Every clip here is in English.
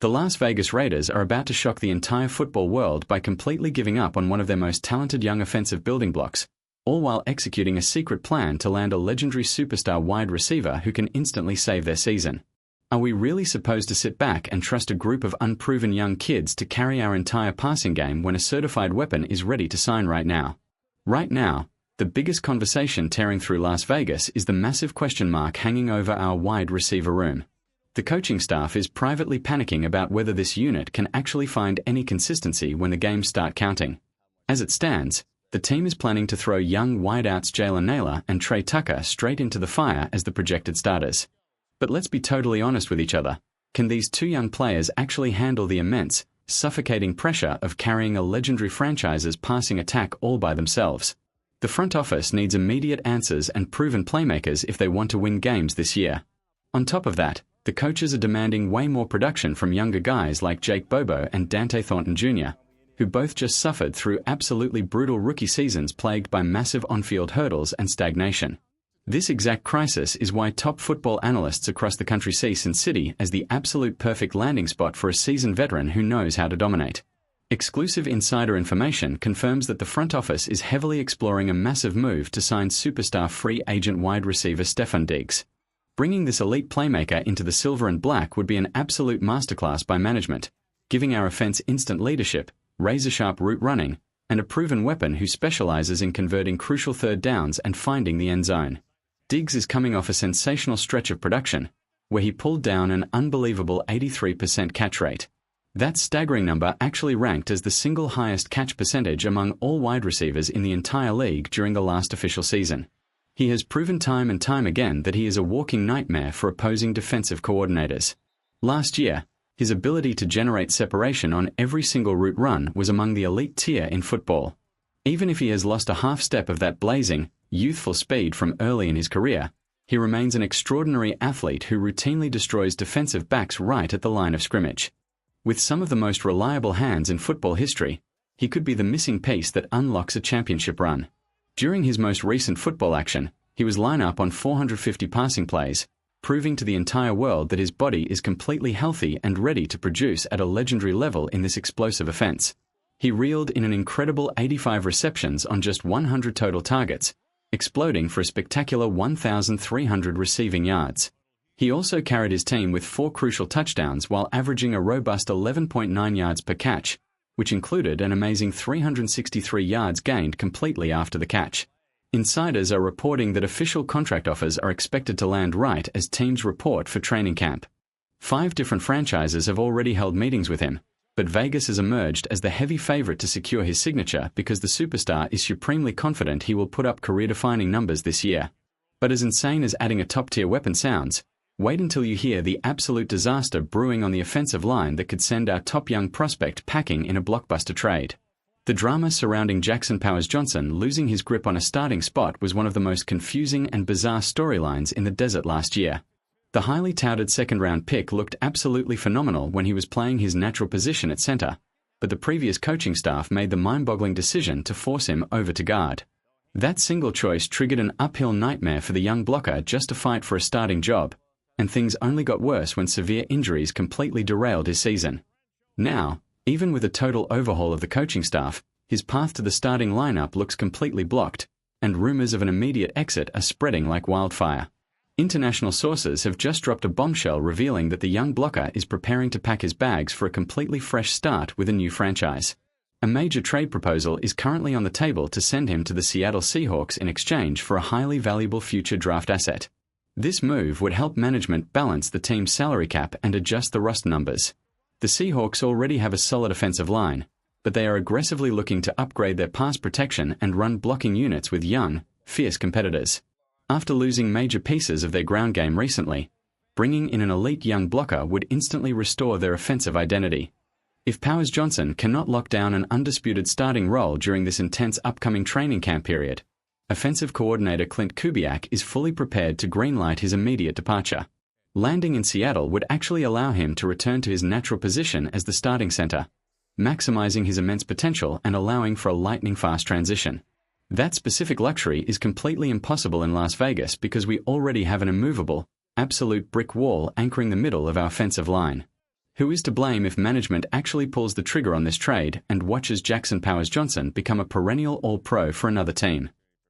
The Las Vegas Raiders are about to shock the entire football world by completely giving up on one of their most talented young offensive building blocks, all while executing a secret plan to land a legendary superstar wide receiver who can instantly save their season. Are we really supposed to sit back and trust a group of unproven young kids to carry our entire passing game when a certified weapon is ready to sign right now? Right now, the biggest conversation tearing through Las Vegas is the massive question mark hanging over our wide receiver room. The coaching staff is privately panicking about whether this unit can actually find any consistency when the games start counting. As it stands, the team is planning to throw young wideouts Jalen Nailor and Trey Tucker straight into the fire as the projected starters. But let's be totally honest with each other. Can these two young players actually handle the immense, suffocating pressure of carrying a legendary franchise's passing attack all by themselves? The front office needs immediate answers and proven playmakers if they want to win games this year. On top of that, the coaches are demanding way more production from younger guys like Jake Bobo and Dante Thornton Jr., who both just suffered through absolutely brutal rookie seasons plagued by massive on-field hurdles and stagnation. This exact crisis is why top football analysts across the country see Sin City as the absolute perfect landing spot for a seasoned veteran who knows how to dominate. Exclusive insider information confirms that the front office is heavily exploring a massive move to sign superstar free agent wide receiver Stefon Diggs. Bringing this elite playmaker into the silver and black would be an absolute masterclass by management, giving our offense instant leadership, razor-sharp route running, and a proven weapon who specializes in converting crucial third downs and finding the end zone. Diggs is coming off a sensational stretch of production, where he pulled down an unbelievable 83% catch rate. That staggering number actually ranked as the single highest catch percentage among all wide receivers in the entire league during the last official season. He has proven time and time again that he is a walking nightmare for opposing defensive coordinators. Last year, his ability to generate separation on every single route run was among the elite tier in football. Even if he has lost a half step of that blazing, youthful speed from early in his career, he remains an extraordinary athlete who routinely destroys defensive backs right at the line of scrimmage. With some of the most reliable hands in football history, he could be the missing piece that unlocks a championship run. During his most recent football action, he was line up on 450 passing plays, proving to the entire world that his body is completely healthy and ready to produce at a legendary level in this explosive offense. He reeled in an incredible 85 receptions on just 100 total targets, exploding for a spectacular 1,300 receiving yards. He also carried his team with 4 crucial touchdowns while averaging a robust 11.9 yards per catch, which included an amazing 363 yards gained completely after the catch. Insiders are reporting that official contract offers are expected to land right as teams report for training camp. 5 different franchises have already held meetings with him, but Vegas has emerged as the heavy favorite to secure his signature because the superstar is supremely confident he will put up career-defining numbers this year. But as insane as adding a top-tier weapon sounds, wait until you hear the absolute disaster brewing on the offensive line that could send our top young prospect packing in a blockbuster trade. The drama surrounding Jackson Powers-Johnson losing his grip on a starting spot was one of the most confusing and bizarre storylines in the desert last year. The highly touted second-round pick looked absolutely phenomenal when he was playing his natural position at center, but the previous coaching staff made the mind-boggling decision to force him over to guard. That single choice triggered an uphill nightmare for the young blocker just to fight for a starting job, and things only got worse when severe injuries completely derailed his season. Now, even with a total overhaul of the coaching staff, his path to the starting lineup looks completely blocked, and rumors of an immediate exit are spreading like wildfire. International sources have just dropped a bombshell revealing that the young blocker is preparing to pack his bags for a completely fresh start with a new franchise. A major trade proposal is currently on the table to send him to the Seattle Seahawks in exchange for a highly valuable future draft asset. This move would help management balance the team's salary cap and adjust the roster numbers. The Seahawks already have a solid offensive line, but they are aggressively looking to upgrade their pass protection and run blocking units with young, fierce competitors. After losing major pieces of their ground game recently, bringing in an elite young blocker would instantly restore their offensive identity. If Powers-Johnson cannot lock down an undisputed starting role during this intense upcoming training camp period, offensive coordinator Clint Kubiak is fully prepared to greenlight his immediate departure. Landing in Seattle would actually allow him to return to his natural position as the starting center, maximizing his immense potential and allowing for a lightning-fast transition. That specific luxury is completely impossible in Las Vegas because we already have an immovable, absolute brick wall anchoring the middle of our offensive line. Who is to blame if management actually pulls the trigger on this trade and watches Jackson Powers-Johnson become a perennial All-Pro for another team?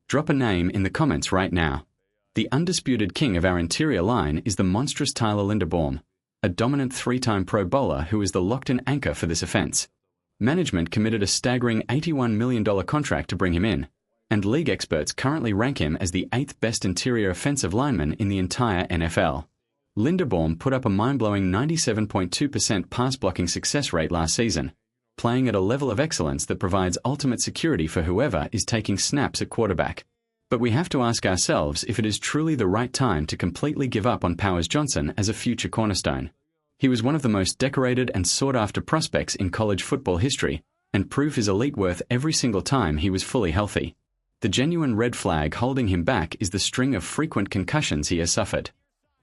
Drop a name in the comments right now. The undisputed king of our interior line is the monstrous Tyler Linderbaum, a dominant three-time Pro Bowler who is the locked-in anchor for this offense. Management committed a staggering $81 million contract to bring him in, and league experts currently rank him as the 8th best interior offensive lineman in the entire NFL. Linderbaum put up a mind-blowing 97.2% pass-blocking success rate last season, playing at a level of excellence that provides ultimate security for whoever is taking snaps at quarterback. But we have to ask ourselves if it is truly the right time to completely give up on Powers-Johnson as a future cornerstone. He was one of the most decorated and sought-after prospects in college football history, and proved his elite worth every single time he was fully healthy. The genuine red flag holding him back is the string of frequent concussions he has suffered.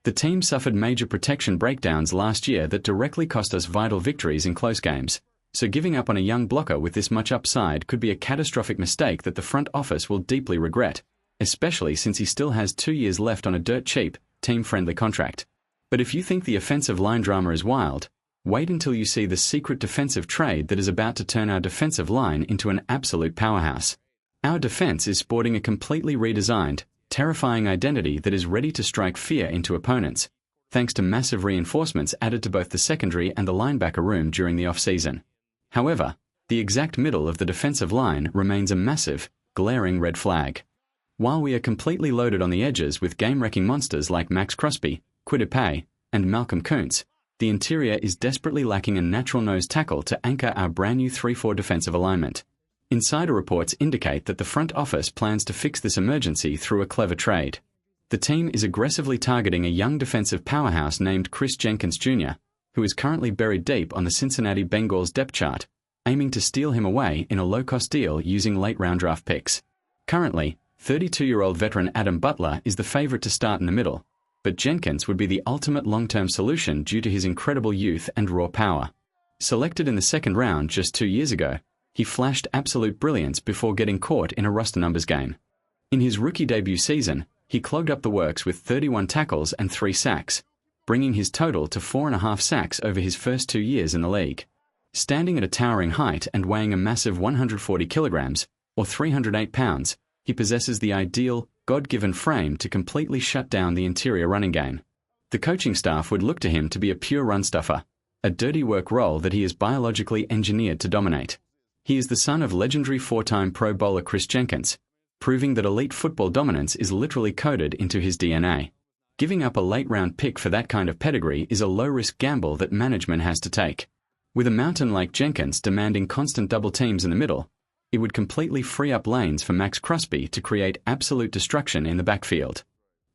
The team suffered major protection breakdowns last year that directly cost us vital victories in close games, so giving up on a young blocker with this much upside could be a catastrophic mistake that the front office will deeply regret, especially since he still has 2 years left on a dirt-cheap, team-friendly contract. But if you think the offensive line drama is wild, wait until you see the secret defensive trade that is about to turn our defensive line into an absolute powerhouse. Our defense is sporting a completely redesigned, terrifying identity that is ready to strike fear into opponents, thanks to massive reinforcements added to both the secondary and the linebacker room during the offseason. However, the exact middle of the defensive line remains a massive, glaring red flag. While we are completely loaded on the edges with game-wrecking monsters like Max Crosby, Kwity Paye, and Malcolm Kuntz, the interior is desperately lacking a natural nose tackle to anchor our brand new 3-4 defensive alignment. Insider reports indicate that the front office plans to fix this emergency through a clever trade. The team is aggressively targeting a young defensive powerhouse named Chris Jenkins Jr., who is currently buried deep on the Cincinnati Bengals depth chart, aiming to steal him away in a low-cost deal using late-round draft picks. Currently, 32-year-old veteran Adam Butler is the favorite to start in the middle, but Jenkins would be the ultimate long-term solution due to his incredible youth and raw power. Selected in the second round just 2 years ago, he flashed absolute brilliance before getting caught in a roster numbers game. In his rookie debut season, he clogged up the works with 31 tackles and 3 sacks, bringing his total to 4.5 sacks over his first 2 years in the league. Standing at a towering height and weighing a massive 140 kilograms, or 308 pounds, he possesses the ideal, God-given frame to completely shut down the interior running game. The coaching staff would look to him to be a pure run stuffer, a dirty work role that he is biologically engineered to dominate. He is the son of legendary 4-time Pro Bowler Chris Jenkins, proving that elite football dominance is literally coded into his DNA. Giving up a late-round pick for that kind of pedigree is a low-risk gamble that management has to take. With a mountain like Jenkins demanding constant double teams in the middle, it would completely free up lanes for Max Crosby to create absolute destruction in the backfield.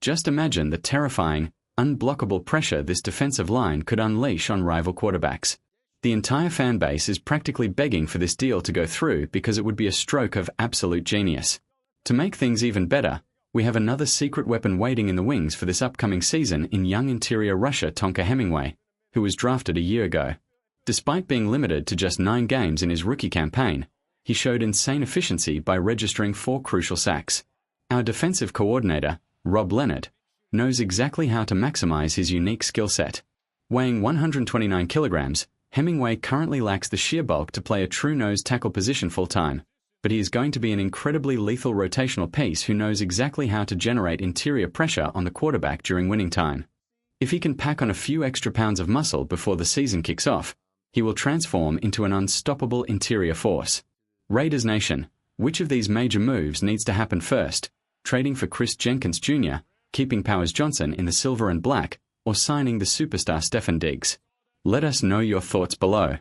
Just imagine the terrifying, unblockable pressure this defensive line could unleash on rival quarterbacks. The entire fan base is practically begging for this deal to go through because it would be a stroke of absolute genius. To make things even better, we have another secret weapon waiting in the wings for this upcoming season in young interior rusher Tonka Hemingway, who was drafted a year ago. Despite being limited to just 9 games in his rookie campaign, he showed insane efficiency by registering 4 crucial sacks. Our defensive coordinator, Rob Leonard, knows exactly how to maximize his unique skill set. Weighing 129 kilograms, Hemingway currently lacks the sheer bulk to play a true nose tackle position full-time, but he is going to be an incredibly lethal rotational piece who knows exactly how to generate interior pressure on the quarterback during winning time. If he can pack on a few extra pounds of muscle before the season kicks off, he will transform into an unstoppable interior force. Raiders Nation, which of these major moves needs to happen first? Trading for Chris Jenkins Jr., keeping Powers-Johnson in the silver and black, or signing the superstar Stefon Diggs? Let us know your thoughts below.